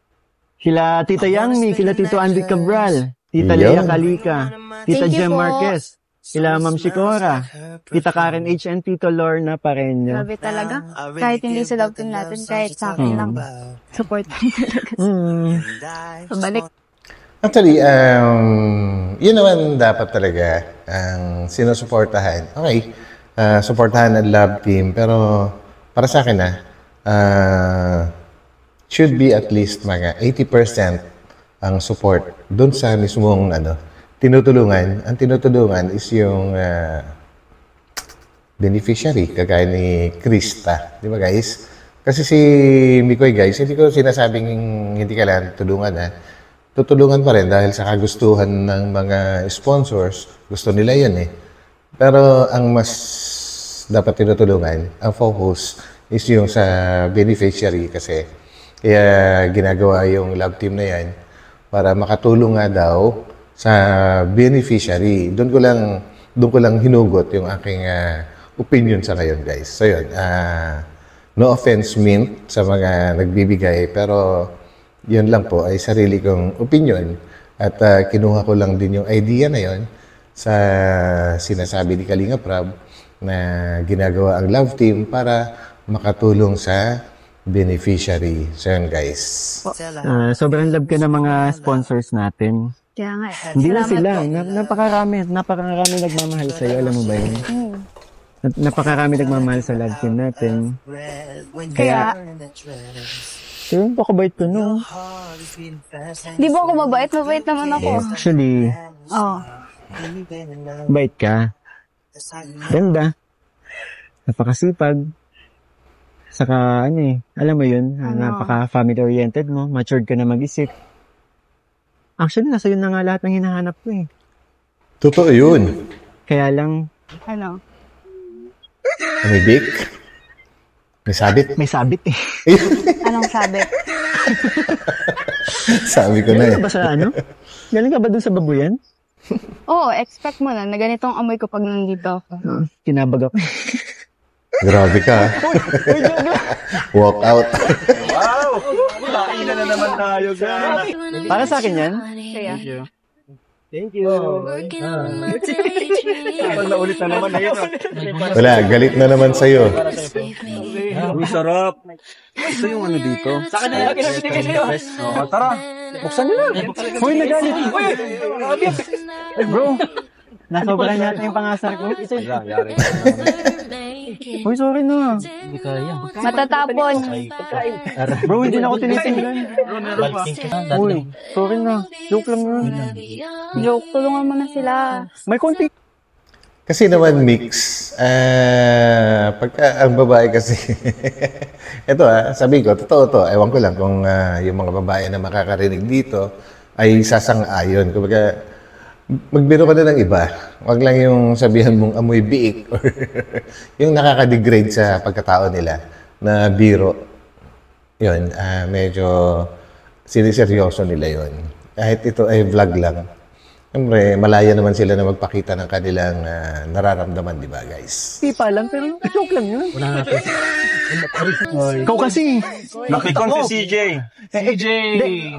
Kila Tita Yangmi, kila Tito Andy Cabral, Tita Lea Calica, Tita Thank you Jem po. Marquez, kila Ma'am Sikora, Tita Karen H. and Tito Lorna Pareño. Grabe talaga. Kahit hindi sa love team natin, kahit sa akin lang. Support pa rin talaga. Pabalik. Actually, yun naman dapat talaga ang sinusuportahan. Okay, suportahan ang love team, pero para sa akin should be at least mga 80% ang support doon sa mismong tinutulungan. Ang tinutulungan is yung beneficiary, kagaya ni Krista. Di ba guys? Kasi si Mikoy guys, hindi ko sinasabing hindi ka lang tulungan tutulungan pa rin dahil sa kagustuhan ng mga sponsors. Gusto nila yun eh. Pero ang mas dapat tinutulungan, ang focus is yung sa beneficiary kasi kaya ginagawa yung love team na yan para makatulong nga daw sa beneficiary. Doon ko lang hinugot yung aking opinion sa ngayon guys. So yun, no offense meant sa mga nagbibigay, pero yun lang po ay sarili kong opinion at kinuha ko lang din yung idea na yun sa sinasabi ni Kalinga Prab na ginagawa ang love team para makatulong sa beneficiary. So yun guys. Sobrang love ka ng mga sponsors natin. Kaya nga. Hindi lang sila. Napakarami nagmamahal sa'yo. Alam mo ba yun? Napakarami nagmamahal sa love team natin. Kaya yun, pakabait ko, no? Di ba ako mabait? Mabait naman ako. Actually, bait ka. Ganda. Napakasipag. Saka, alam mo yun, napaka-family-oriented mo, matured ka na mag-isip. Actually, nasa yun na nga lahat ng hinahanap ko eh. Totoo yun. Kaya lang, May big? May sabit? may sabit eh. Anong sabi? Sabi ko na eh. Galing ka ba sa Galing ka ba dun sa babuyan? Oo, expect mo na ganitong amoy ko pag nandito. Kinabag ako. Grabe ka. Walk out. Kainan na naman tayo, guys. Para sa akin yan. Kaya. Thank you. Pag naulit na naman na yun. Wala, galit na naman sa'yo. Uy, sarap. Ito yung dito. Sa akin na yung pinabinigay sa'yo. Tara. Buksan nyo na. Hoy, nagalit. Bro, nasobrahan natin yung pangasar ko. Hoy, sorry na. Matatapon. Bro, hindi na ako tinitingnan. Hoy, sorry na. Joke lang yun. Joke, tulungan mo na sila. May konti. Kasi naman mix, pagka ang babae kasi, ito sabi ko, totoo to, ewan ko lang kung yung mga babae na makakarinig dito ay sasang-ayon. Kumbaga, magbiro ka na ng iba. Huwag lang yung sabihan mong amoy biik or yung nakaka-degrade sa pagkatao nila na biro. Yun, medyo siniseryoso nila yun. Kahit ito ay vlog lang. Siyempre, malaya naman sila na magpakita ng kanilang nararamdaman, di ba guys? Hindi pa lang, pero joke lang yun. Ikaw kasi. Nakikon si CJ.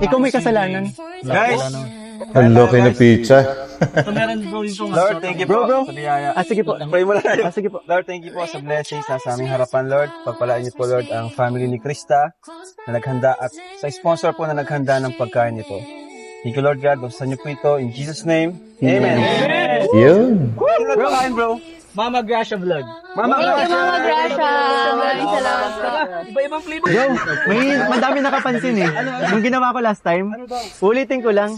Ikaw may kasalanan. Guys, Ang laki na pizza. Lord, thank you po. Bro. Sa biyaya. Sige po. Pray mo na tayo. Sige po. Lord, thank you po sa blessings na sa aming harapan, Lord. Pagpalaan niyo po, Lord, ang family ni Krista na naghanda at sa sponsor po na naghanda ng pagkain nito. Thank you, Lord God. Buksan niyo po ito. In Jesus' name, Amen. Yun. Bro, kain, bro. Mama Gracia Vlog. Mama, Thank you, Mama Gracia. Maraming salamat po. Iba-ibang flavor. Bro, may madami nakapansin eh. Nung ginawa ko last time, ulitin ko lang.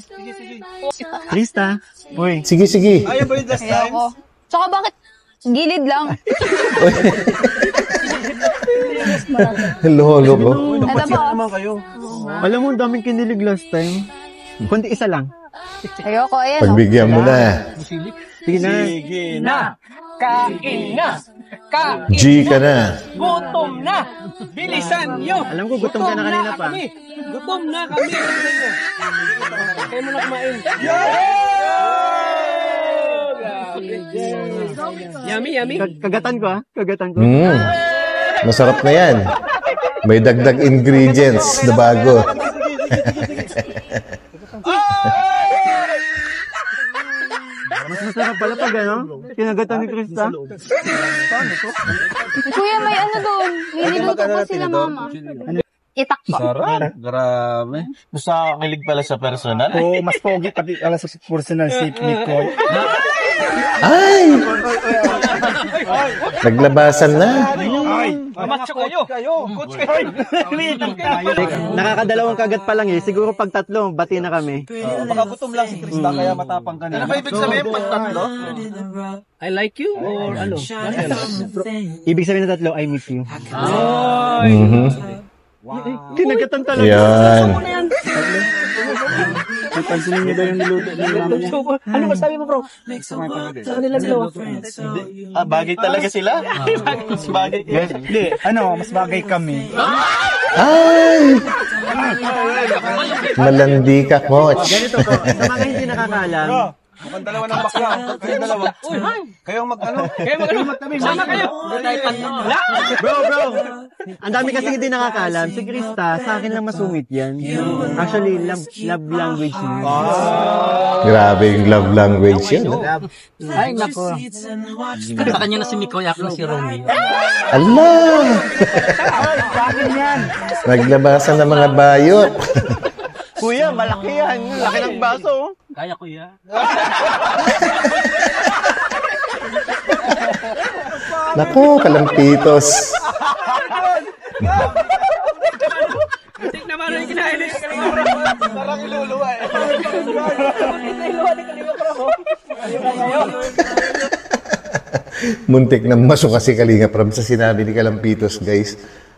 Krista, uy. Sige, sige. ayaw ba yung last time? Ayoko. Tsaka bakit gilid lang? Halo ko. Ito po. Naman kayo. Alam mo, ang daming kinilig last time. Kundi isa lang. Ayoko, ayan o. Pagbigyan mo na. Sige na. Sige Na! Kain na! G ka na. Gutom na! Bilisan nyo! Alam ko, gutom ka na kanina pa. Gutom na kami! Kaya mo na kumain. Yummy, yummy. Kagatan ko ah. Kagatan ko. Masarap na yan. May dagdag ingredients na bago. Mas masarap pala pag ano? Kinagatan ni Krista. Kuya, may ano doon. May niluto pa sila, mama. Itak po. Sarap. Grabe. Sa kilig pala sa personal. Oo, mas pogi pati alas sa personal si Nicole. Ay! Naglabasan na. Mamatcho kayo! Coach kayo! Nakakadalawang kagat pa lang eh. Siguro pag tatlo, bati na kami. Baka gutom lang si Krista, kaya matapang ka na. Ano ba ibig sabihin pag tatlo? I like you or ano? Ibig sabihin na tatlo, I miss you. Kinagatan talaga. Yan. Pansinin niyo daw yung niluto ng mama niya. Ano masabi mo, bro? Sa kanila dalawa. Bagay talaga sila? Bagay. Hindi, ano, mas bagay kami. Ay! Malandi ka, coach. Ganito po, sa mga hindi nakakaalam, Mukhang dalawa ng bakla. Kayong dalawa. Kayong mag-ano? Sama kayo! Bro! Ang dami kasi hindi nakakaalam. Si Krista, sa akin lang masungit yan. Actually, love language niya. Grabe yung love language yun. Ay, nako. Sa kanya na si Mikoy, ako na si Romy. Allah! Naglabasan ng mga bayot. Kuya, malaki yan. Laki ng baso. Kaya ko yan. Naku, kalampitos. Tik naman yung kinain. Parang iluluwa eh. Muntik na masuka si Kalinga Prab sa sinabi ni Kalampitos, guys.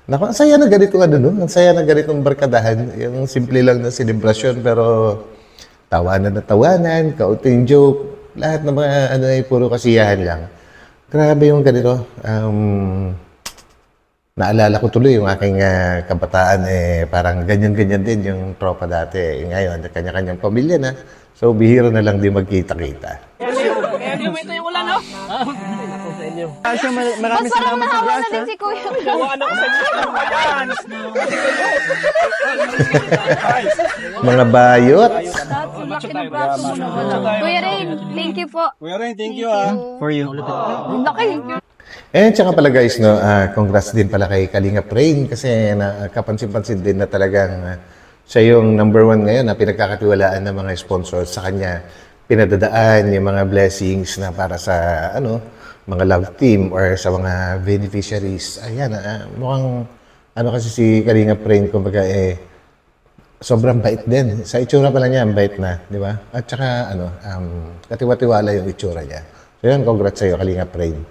Naku, ang saya na ganito no? Ang saya na ganitong barkadahan. Yung simple lang na selebrasyon, pero tawanan, kaunting joke, lahat ng mga ano ay puro kasiyahan lang. Grabe yung ganito. Naalala ko tuloy yung aking kabataan, parang ganyan-ganyan din yung tropa dati. Ngayon, kanya-kanyang pamilya na. So, bihira na lang din magkita-kita. Kaya di mo ito yung ulan, no? Asya, maraming Mas parang salamat sa nahawa na grasa. din si Kuya. Gawaan ako sa inyo. Mga bayot. Laki ng braso mo na. Kuya Rain, thank you po. Kuya Ren, thank you ah. For you. Laki. Tsaka pala guys, no, congrats din pala kay Kalinga Prain kasi kapansin-pansin din na talagang siya yung number one ngayon na pinagkakatiwalaan ng mga sponsors sa kanya. Pinadadaan yung mga blessings na para sa mga love team or sa mga beneficiaries. Ayan, mukhang kasi si Kalinga Prain, kumbaga sobrang bait din. Sa itsura pala niya, ang bait na, di ba? At saka katiwa-tiwala yung itsura niya. So yun, congrats sa'yo, Kalinga Prain.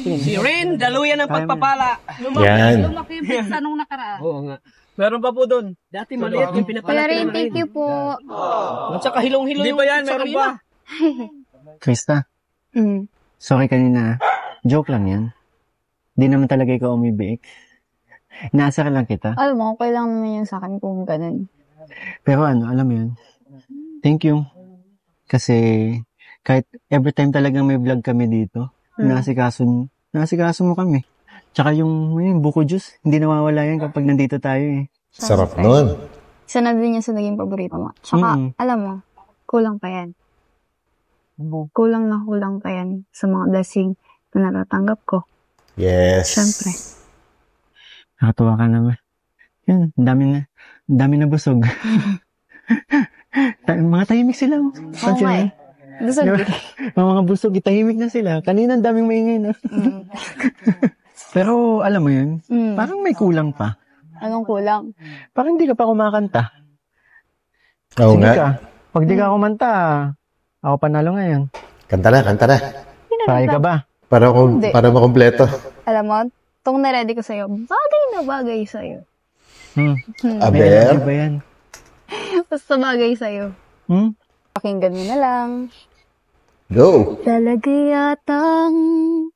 Si Rin, daluyan ng pagpapala. Yan. Lumaki yung pizza nung nakaraan. Oo nga. Meron pa po doon. Dati maliit yung Kuya pinapala. Rain, thank you po. At saka hilong-hilong yung yan, meron pa. Krista, Mm. sorry kanina. Joke lang yan. Di naman talaga ikaw umibiik. Inaasar lang kita. Alam mo, okay lang naman yung sa akin kung ganun. Pero alam mo yun. Thank you. Kasi kahit every time talagang may vlog kami dito, nasikaso mo kami. Tsaka yung buko juice, hindi nawawala yan kapag nandito tayo eh. Sarap nun. Isa na din yan sa naging paborito mo. Tsaka, alam mo, kulang pa yan. Kulang pa yan sa mga blessing na natatanggap ko. Yes. Siyempre. Nakatuwa ka naman. Yun, ang dami na busog. Mga tahimik sila. Oo nga eh. Gusto Diba? Mga busog, tahimik na sila. Kanina ang daming maingay na. Pero alam mo yun, parang may kulang pa. Anong kulang? Parang hindi ka pa kumakanta. Oo Sige nga. ka. Pag di ka kumanta, ako panalo ngayon. Kanta na. Kaya ka ba? Hindi. Para makompleto. Alam mo, itong na-ready ko sa'yo, bagay na bagay sa'yo. May Aber. energy ba yan? Basta bagay sa'yo. Pakinggan mo na lang. Go. Talaga yatang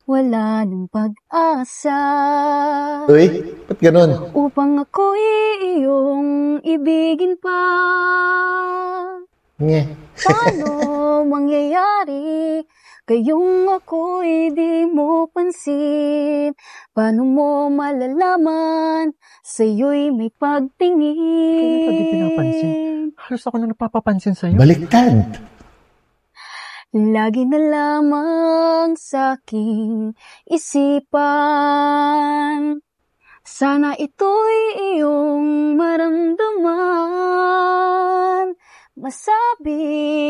wala ng pag-asa Uy, ba't ganun? upang ako'y iyong ibigin pa. Nye. Paano mangyayari kayong ako'y di mo pansin? Paano mo malalaman sa'yo'y may pagtingin? Kaya pa di pinapansin. Halos ako na napapapansin sa'yo. Baliktad. Lagi na lamang sa aking isipan. Sana ito'y iyong maramdaman. Masabi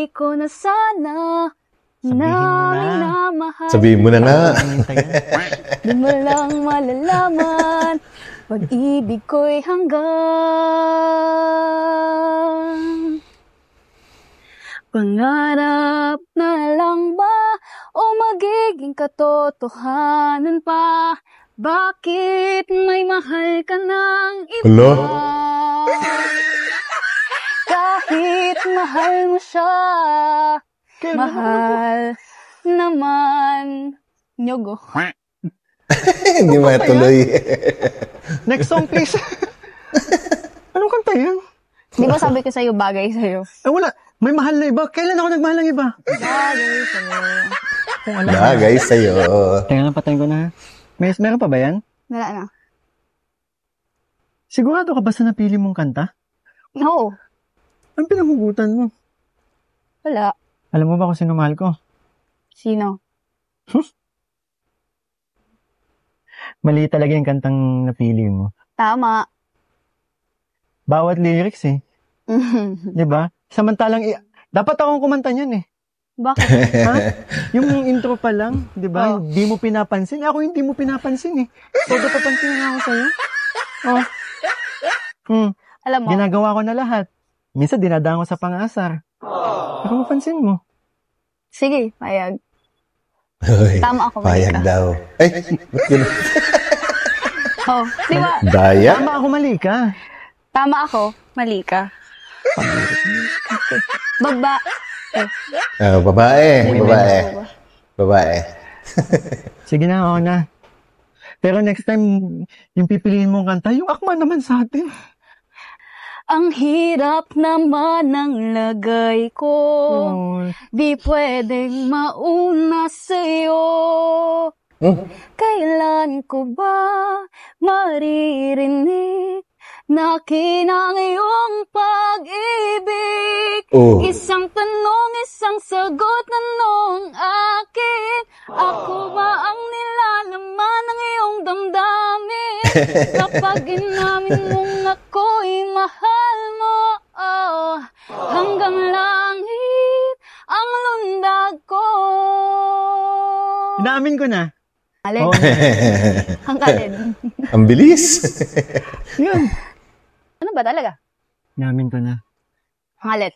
ko na sana na minamahal. Sabihin mo na nga. Di mo lang malalaman. Pag-ibig ko'y hanggang. Pangarap na lang ba o magiging katotohanan pa? Bakit may mahal ka ng iba? Hello? Kahit mahal mo siya, mahal naman nyogo. Hindi matuloy. Next song, please. Anong kanta yan? Di ba sabi ko sa'yo, bagay sa'yo? Wala. May mahal na iba. Kailan ako nagmahal ng iba? Bagay sa'yo. Bagay sa'yo. Teka lang, patayin ko na. Meron pa ba yan? Wala na. Sigurado ka ba sa napili mong kanta? No. Ang pinahugutan mo. Wala. Alam mo ba kung sino mahal ko? Sino? Mali talaga yung kantang napili mo. Tama. Bawat lyrics eh. Diba? Samantalang, dapat akong kumanta niyan eh. Bakit? Ha? Yung intro pa lang, diba? Hindi mo pinapansin. Ako hindi mo pinapansin eh. So, papansin na nga ako sa'yo. Alam mo, Ginagawa ko na lahat. Minsan dinadaan ko sa pang-asar. Pero mapansin mo. sige, payag. Uy, Tama ako, payag Malika. daw. Ay, ba't ganun? Di ba? Daya? Tama ako, mali ka. Tama ako, mali ka. Baba. Babae. Sige na, ako na. Pero next time, yung pipiliin mong kanta, yung akma naman sa atin. Ang hirap naman ng lagay ko. Di pwedeng mauna sa'yo. Kailan ko ba maririnig na kinang iyong pag-ibig? Isang tanong, isang sagot na nung akin. Ako ba ang nilalaman ng iyong damdamin? Kapag inamin mong ako'y mahal mo, hanggang langit ang lundag ko. Inaamin ko na. Alin? Ang kalin. Ang bilis. Yun. Ano ba talaga? Inaamin ko na. Ang alit.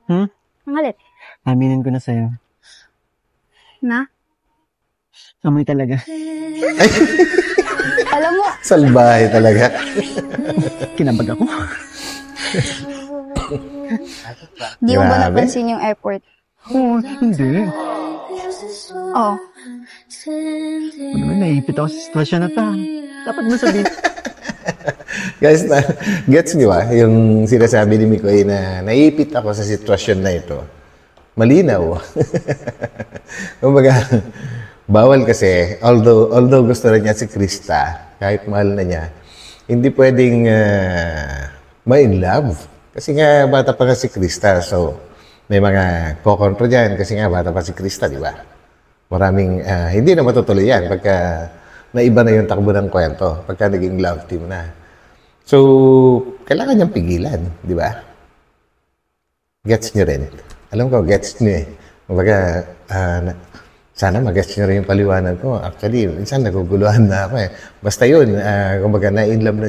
Ang alit. Aminin ko na sa'yo. Na? Amoy talaga. Alam mo, Salbahe talaga. Kinabag ako. di mo ba Grabe. napansin yung effort? Hindi. Oh. Ano naman, naipit ako sa sitwasyon na to. Dapat mo sabihin. Guys, gets niyo ba? Yung sinasabi ni Mikoy na naipit ako sa sitwasyon na ito. Malinaw. Kumbaga, bawal kasi, although gusto na niya si Krista, kahit mahal na niya, hindi pwedeng ma-in love. Kasi nga, bata pa nga si Krista. So, may mga kokontra dyan kasi nga bata pa si Krista, di ba? Maraming, hindi na matutuloy yan pagka naiba na yung takbo ng kwento, pagka naging love team na. So, kailangan niyang pigilan, di ba? Gets niyo rin. Alam ko, gets niyo eh. Kumbaga, sana mag-gets niyo rin yung paliwanag ko. Actually, minsan naguguluhan na ako eh. Basta yun, kumbaga, na-in-love na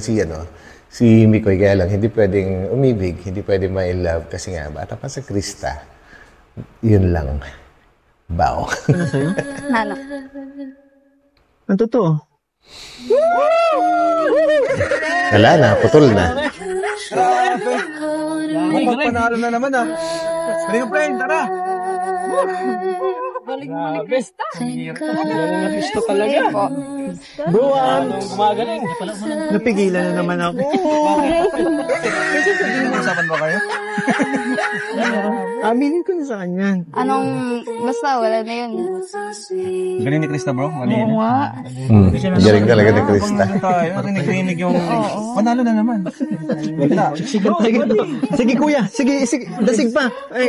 si Mikoy, kaya lang, hindi pwedeng umibig, hindi pwedeng ma-in-love kasi nga, bata pa sa Krista. Yun lang. Bao. Ano sa'yo? Nano. Ang totoo. Wala na, putol na. Panalo na naman ah. Friend, tara! Galing mo ni Krista. Gusto talaga. Bro, Gumagaling. napigilan na naman ako. Usapan ba kayo? Aminin ko na sa kanya. Basta wala na yun. Galing ni Krista, bro. Oo nga. Galing talaga ni Krista. Tayo, narinig yung... Panalo na naman. Sige kuya, sige, dasig pa. Ay,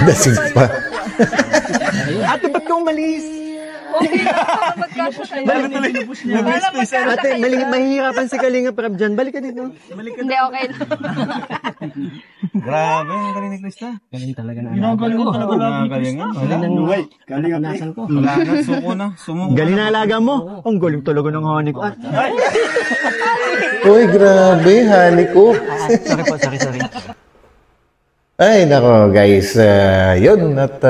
Dasig pa. ate, ba't ka umalis? Okay, magkasya tayo. Ate, mahihirapan si Kalinga Prab dyan. Balik ka dito. Hindi, okay na. Grabe, ang galing ni Krista. Galing talaga na. Galing nga. Galing ang nasan ko. Wala na, suko na. Sumuko. Galing na alaga mo. Ang galing talaga ng honey ko. Uy, grabe, hani ko. Sorry po, sorry. Ay, nako guys, yun at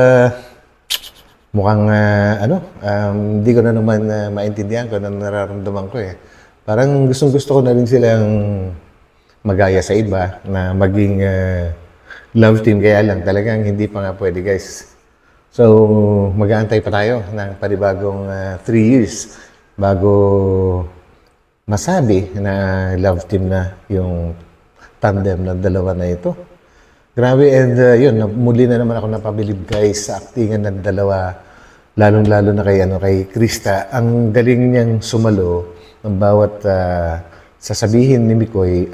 mukhang hindi ko na naman maintindihan ko na nararamdaman ko eh. Parang gustong-gusto ko na rin silang magaya sa iba na maging love team, kaya lang talagang hindi pa nga pwede guys. So, mag-aantay pa tayo ng panibagong 3 years bago masabi na love team na yung tandem ng dalawa na ito. Grabe, and yun, muli na naman ako napabilib guys sa actingan ng dalawa, lalong-lalo na kay Krista. Ang galing niyang sumalo ng bawat sasabihin ni Mikoy,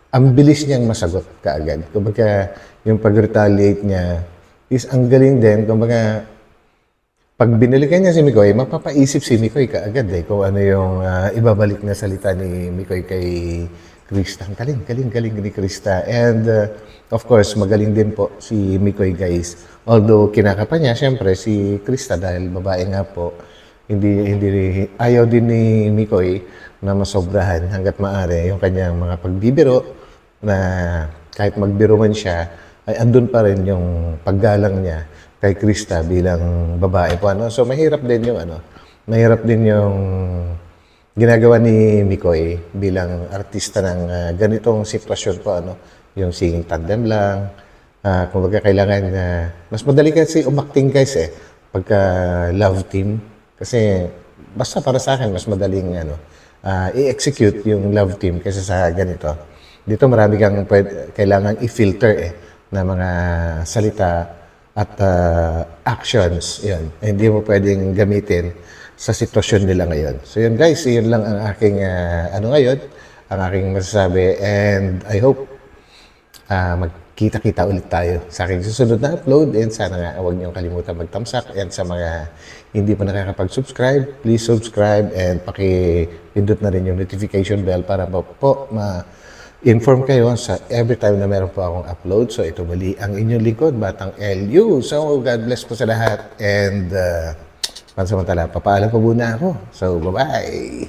ang bilis niyang masagot kaagad. Kumbaga, yung pag-retaliate niya is ang galing din. Kumbaga, pag binalikan niya si Mikoy, mapapaisip si Mikoy kaagad kung ano yung ibabalik na salita ni Mikoy kay Krista. Ang galing ni Krista. And of course, magaling din po si Mikoy guys. Although kinakapa niya, syempre si Krista dahil babae nga po, ayaw din ni Mikoy na masobrahan hanggat maaari yung kanyang mga pagbibiro na kahit magbiro man siya, ay andun pa rin yung paggalang niya kay Krista bilang babae po. So mahirap din yung ginagawa ni Mikoy bilang artista ng ganitong sitwasyon po, yung singing tandem lang. Kumbaga kailangan mas madali kasi umacting guys pagka love team. Kasi basta para sa akin, mas madaling i-execute yung love team kaysa sa ganito. Dito marami kang kailangan i-filter na mga salita at actions. Yun. Hindi mo pwedeng gamitin sa sitwasyon nila ngayon. So yun guys, yun lang ang aking ngayon, ang aking masasabi, and I hope magkita-kita ulit tayo sa aking susunod na upload, and sana nga huwag niyong kalimutan mag-thumbs-up, and sa mga hindi pa nakakapag-subscribe, please subscribe and paki-pindot na rin yung notification bell para po ma-inform kayo sa every time na meron po akong upload. So ito muli ang inyong lingkod, Batang LU. So God bless po sa lahat, and pansamantala, papaalam po muna ako. So, bye-bye!